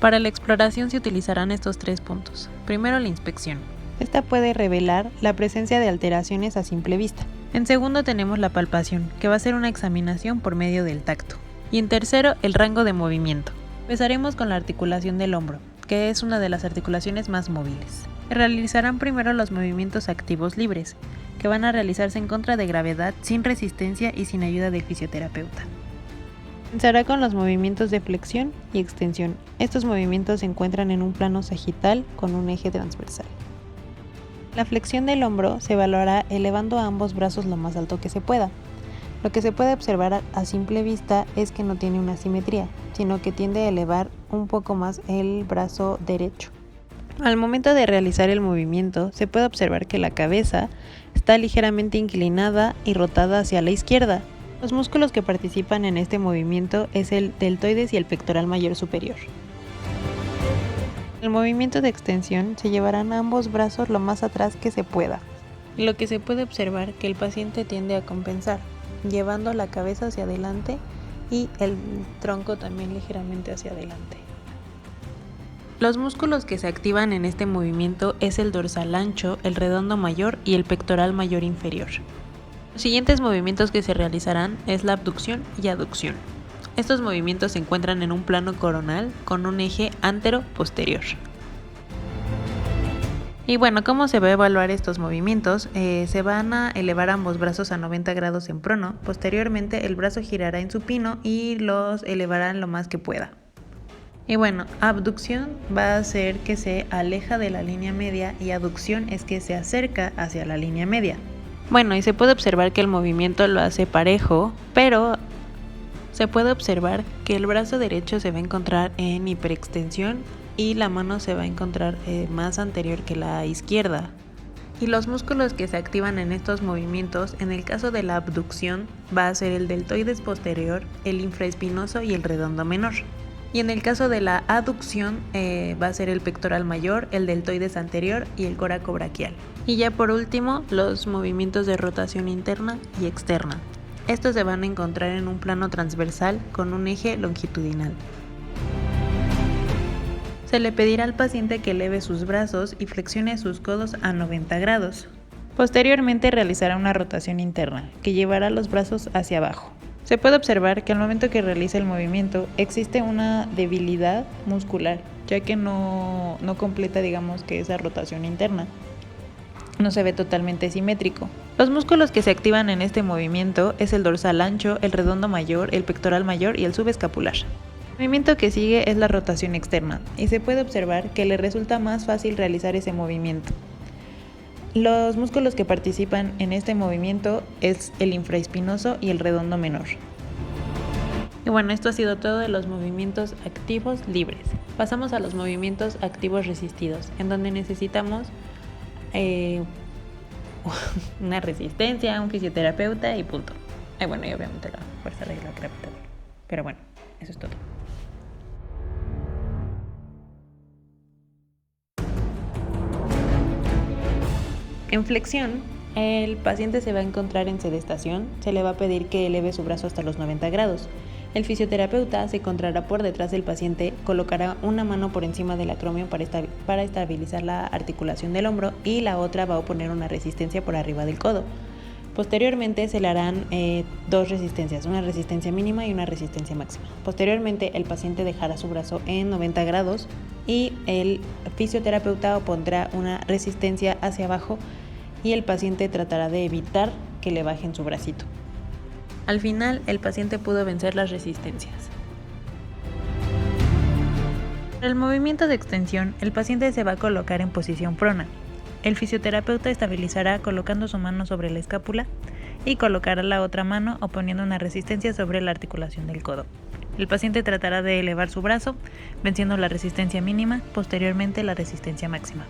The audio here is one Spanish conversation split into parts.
Para la exploración se utilizarán estos 3 puntos. Primero, la inspección. Esta puede revelar la presencia de alteraciones a simple vista. En segundo tenemos la palpación, que va a ser una examinación por medio del tacto. Y en tercero, el rango de movimiento. Empezaremos con la articulación del hombro, que es una de las articulaciones más móviles. Realizarán primero los movimientos activos libres, que van a realizarse en contra de gravedad, sin resistencia y sin ayuda del fisioterapeuta. Comenzará con los movimientos de flexión y extensión. Estos movimientos se encuentran en un plano sagital con un eje transversal. La flexión del hombro se evaluará elevando ambos brazos lo más alto que se pueda. Lo que se puede observar a simple vista es que no tiene una simetría, sino que tiende a elevar un poco más el brazo derecho. Al momento de realizar el movimiento, se puede observar que la cabeza está ligeramente inclinada y rotada hacia la izquierda. Los músculos que participan en este movimiento es el deltoides y el pectoral mayor superior. En el movimiento de extensión se llevarán ambos brazos lo más atrás que se pueda. Lo que se puede observar que el paciente tiende a compensar, llevando la cabeza hacia adelante y el tronco también ligeramente hacia adelante. Los músculos que se activan en este movimiento es el dorsal ancho, el redondo mayor y el pectoral mayor inferior. Los siguientes movimientos que se realizarán es la abducción y aducción. Estos movimientos se encuentran en un plano coronal con un eje antero-posterior. Y bueno, ¿cómo se va a evaluar estos movimientos? Se van a elevar ambos brazos a 90 grados en prono. Posteriormente el brazo girará en supino y los elevarán lo más que pueda. Y bueno, abducción va a hacer que se aleja de la línea media y aducción es que se acerca hacia la línea media. Bueno, y se puede observar que el movimiento lo hace parejo, pero se puede observar que el brazo derecho se va a encontrar en hiperextensión y la mano se va a encontrar más anterior que la izquierda. Y los músculos que se activan en estos movimientos, en el caso de la abducción, va a ser el deltoides posterior, el infraespinoso y el redondo menor. Y en el caso de la aducción va a ser el pectoral mayor, el deltoides anterior y el coracobraquial. Y ya por último, los movimientos de rotación interna y externa. Estos se van a encontrar en un plano transversal con un eje longitudinal. Se le pedirá al paciente que eleve sus brazos y flexione sus codos a 90 grados. Posteriormente realizará una rotación interna, que llevará los brazos hacia abajo. Se puede observar que al momento que realiza el movimiento existe una debilidad muscular, ya que no completa, digamos, que esa rotación interna. No se ve totalmente simétrico. Los músculos que se activan en este movimiento es el dorsal ancho, el redondo mayor, el pectoral mayor y el subescapular. El movimiento que sigue es la rotación externa y se puede observar que le resulta más fácil realizar ese movimiento. Los músculos que participan en este movimiento es el infraespinoso y el redondo menor. Y bueno, esto ha sido todo de los movimientos activos libres. Pasamos a los movimientos activos resistidos, en donde necesitamos una resistencia, un fisioterapeuta y punto. Y bueno, y obviamente la fuerza de la gravitadora. Pero bueno, eso es todo. En flexión, el paciente se va a encontrar en sedestación, se le va a pedir que eleve su brazo hasta los 90 grados. El fisioterapeuta se encontrará por detrás del paciente, colocará una mano por encima del acromio para estabilizar la articulación del hombro y la otra va a oponer una resistencia por arriba del codo. Posteriormente se le harán 2 resistencias, una resistencia mínima y una resistencia máxima. Posteriormente el paciente dejará su brazo en 90 grados y el fisioterapeuta opondrá una resistencia hacia abajo y el paciente tratará de evitar que le bajen su bracito. Al final, el paciente pudo vencer las resistencias. Para el movimiento de extensión, el paciente se va a colocar en posición prona. El fisioterapeuta estabilizará colocando su mano sobre la escápula y colocará la otra mano oponiendo una resistencia sobre la articulación del codo. El paciente tratará de elevar su brazo, venciendo la resistencia mínima, posteriormente la resistencia máxima.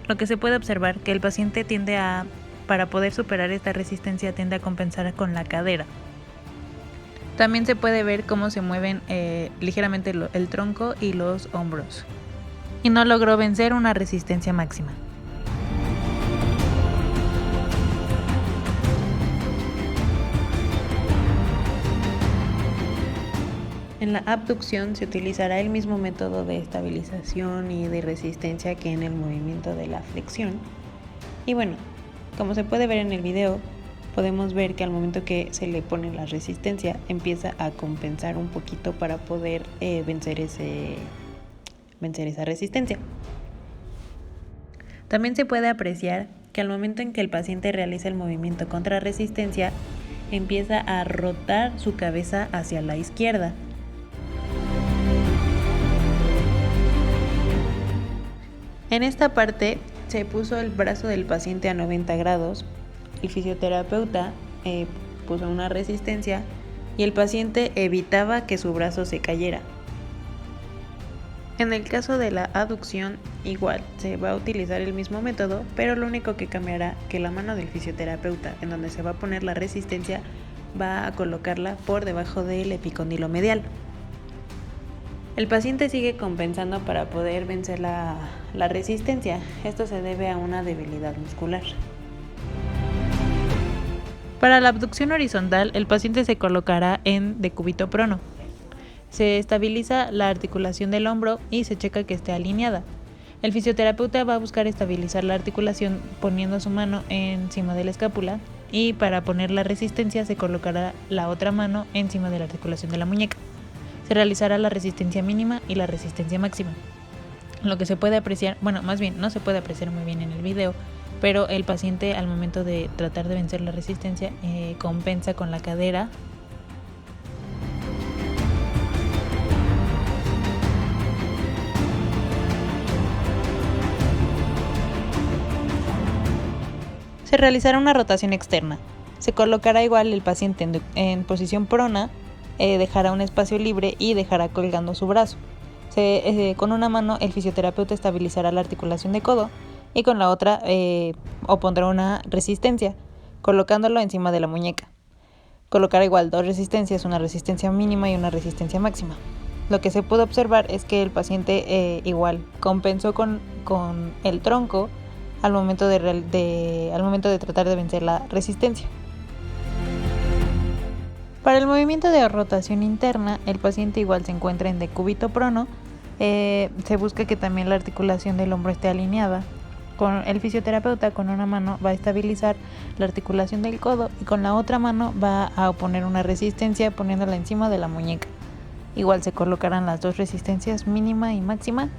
Lo que se puede observar que el paciente para poder superar esta resistencia, tiende a compensar con la cadera. También se puede ver cómo se mueven ligeramente el tronco y los hombros. Y no logró vencer una resistencia máxima. En la abducción se utilizará el mismo método de estabilización y de resistencia que en el movimiento de la flexión. Y bueno, como se puede ver en el video, podemos ver que al momento que se le pone la resistencia empieza a compensar un poquito para poder vencer esa resistencia. También se puede apreciar que al momento en que el paciente realiza el movimiento contra resistencia, empieza a rotar su cabeza hacia la izquierda. En esta parte se puso el brazo del paciente a 90 grados, el fisioterapeuta puso una resistencia y el paciente evitaba que su brazo se cayera. En el caso de la aducción, igual se va a utilizar el mismo método, pero lo único que cambiará que la mano del fisioterapeuta, en donde se va a poner la resistencia, va a colocarla por debajo del epicóndilo medial. El paciente sigue compensando para poder vencer la resistencia. Esto se debe a una debilidad muscular. Para la abducción horizontal, el paciente se colocará en decúbito prono. Se estabiliza la articulación del hombro y se checa que esté alineada. El fisioterapeuta va a buscar estabilizar la articulación poniendo su mano encima de la escápula y para poner la resistencia se colocará la otra mano encima de la articulación de la muñeca. Se realizará la resistencia mínima y la resistencia máxima. Lo que se puede apreciar, bueno, más bien no se puede apreciar muy bien en el video, pero el paciente al momento de tratar de vencer la resistencia compensa con la cadera. Se realizará una rotación externa. Se colocará igual el paciente en posición prona, dejará un espacio libre y dejará colgando su brazo. Con una mano el fisioterapeuta estabilizará la articulación de codo y con la otra opondrá una resistencia, colocándolo encima de la muñeca. Colocará igual dos resistencias, una resistencia mínima y una resistencia máxima. Lo que se puede observar es que el paciente igual compensó con el tronco al momento de tratar de vencer la resistencia. Para el movimiento de rotación interna, el paciente igual se encuentra en decúbito prono. Se busca que también la articulación del hombro esté alineada. El fisioterapeuta con una mano va a estabilizar la articulación del codo y con la otra mano va a oponer una resistencia poniéndola encima de la muñeca. Igual se colocarán las dos resistencias mínima y máxima.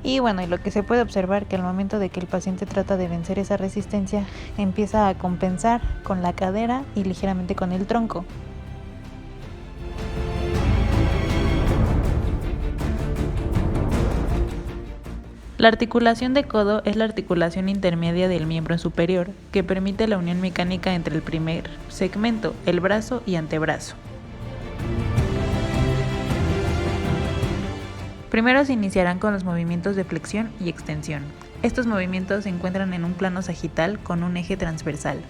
Y bueno, y lo que se puede observar que al momento de que el paciente trata de vencer esa resistencia, empieza a compensar con la cadera y ligeramente con el tronco. La articulación de codo es la articulación intermedia del miembro superior que permite la unión mecánica entre el primer segmento, el brazo y antebrazo. Primero se iniciarán con los movimientos de flexión y extensión. Estos movimientos se encuentran en un plano sagital con un eje transversal.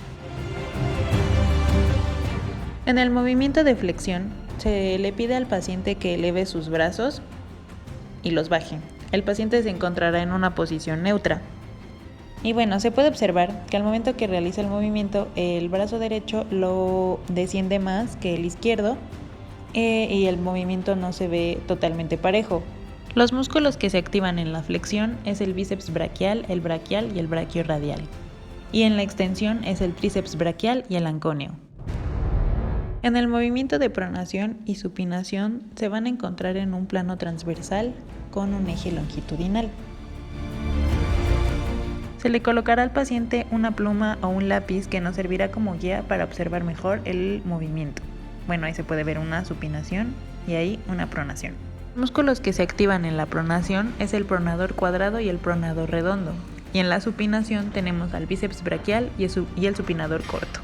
En el movimiento de flexión se le pide al paciente que eleve sus brazos y los baje. El paciente se encontrará en una posición neutra. Y bueno, se puede observar que al momento que realiza el movimiento, el brazo derecho lo desciende más que el izquierdo y el movimiento no se ve totalmente parejo. Los músculos que se activan en la flexión es el bíceps braquial, el braquial y el braquiorradial. Y en la extensión es el tríceps braquial y el ancóneo. En el movimiento de pronación y supinación se van a encontrar en un plano transversal con un eje longitudinal. Se le colocará al paciente una pluma o un lápiz que nos servirá como guía para observar mejor el movimiento. Bueno, ahí se puede ver una supinación y ahí una pronación. Los músculos que se activan en la pronación es el pronador cuadrado y el pronador redondo. Y en la supinación tenemos al bíceps braquial y el supinador corto.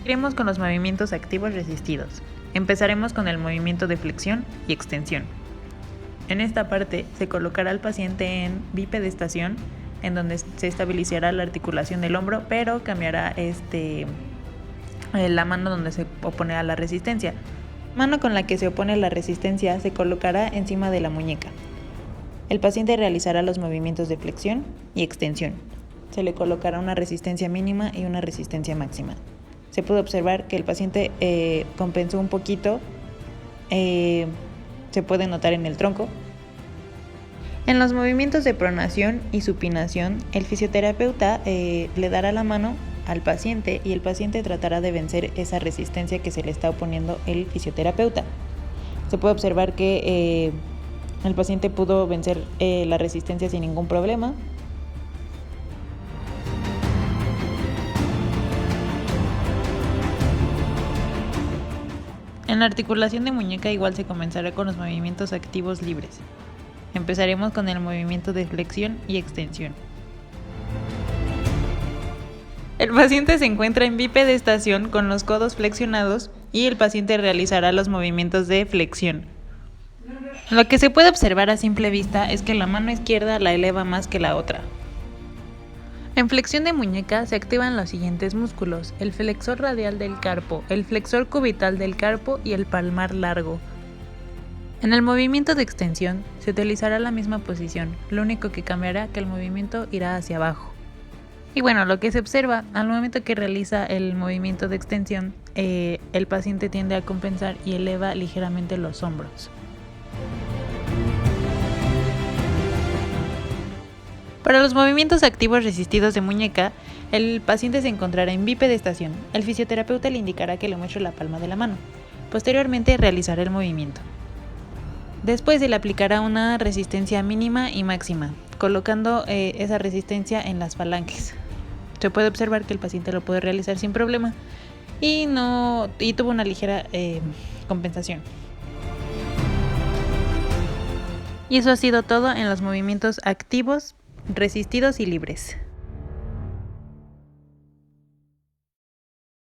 Iremos con los movimientos activos resistidos. Empezaremos con el movimiento de flexión y extensión. En esta parte se colocará al paciente en bipedestación, en donde se estabilizará la articulación del hombro, pero cambiará la mano donde se opone a la resistencia. Mano con la que se opone la resistencia se colocará encima de la muñeca. El paciente realizará los movimientos de flexión y extensión. Se le colocará una resistencia mínima y una resistencia máxima. Se puede observar que el paciente compensó un poquito se puede notar en el tronco. En los movimientos de pronación y supinación, el fisioterapeuta le dará la mano al paciente y el paciente tratará de vencer esa resistencia que se le está oponiendo el fisioterapeuta. Se puede observar que el paciente pudo vencer la resistencia sin ningún problema. En la articulación de muñeca igual se comenzará con los movimientos activos libres. Empezaremos con el movimiento de flexión y extensión. El paciente se encuentra en bipedestación con los codos flexionados y el paciente realizará los movimientos de flexión. Lo que se puede observar a simple vista es que la mano izquierda la eleva más que la otra. En flexión de muñeca se activan los siguientes músculos: el flexor radial del carpo, el flexor cubital del carpo y el palmar largo. En el movimiento de extensión se utilizará la misma posición, lo único que cambiará que el movimiento irá hacia abajo. Y bueno, lo que se observa al momento que realiza el movimiento de extensión, el paciente tiende a compensar y eleva ligeramente los hombros. Para los movimientos activos resistidos de muñeca, el paciente se encontrará en bipedestación. El fisioterapeuta le indicará que le muestre la palma de la mano. Posteriormente realizará el movimiento. Después se le aplicará una resistencia mínima y máxima, colocando esa resistencia en las falanges. Se puede observar que el paciente lo puede realizar sin problema y tuvo una ligera compensación. Y eso ha sido todo en los movimientos activos, resistidos y libres.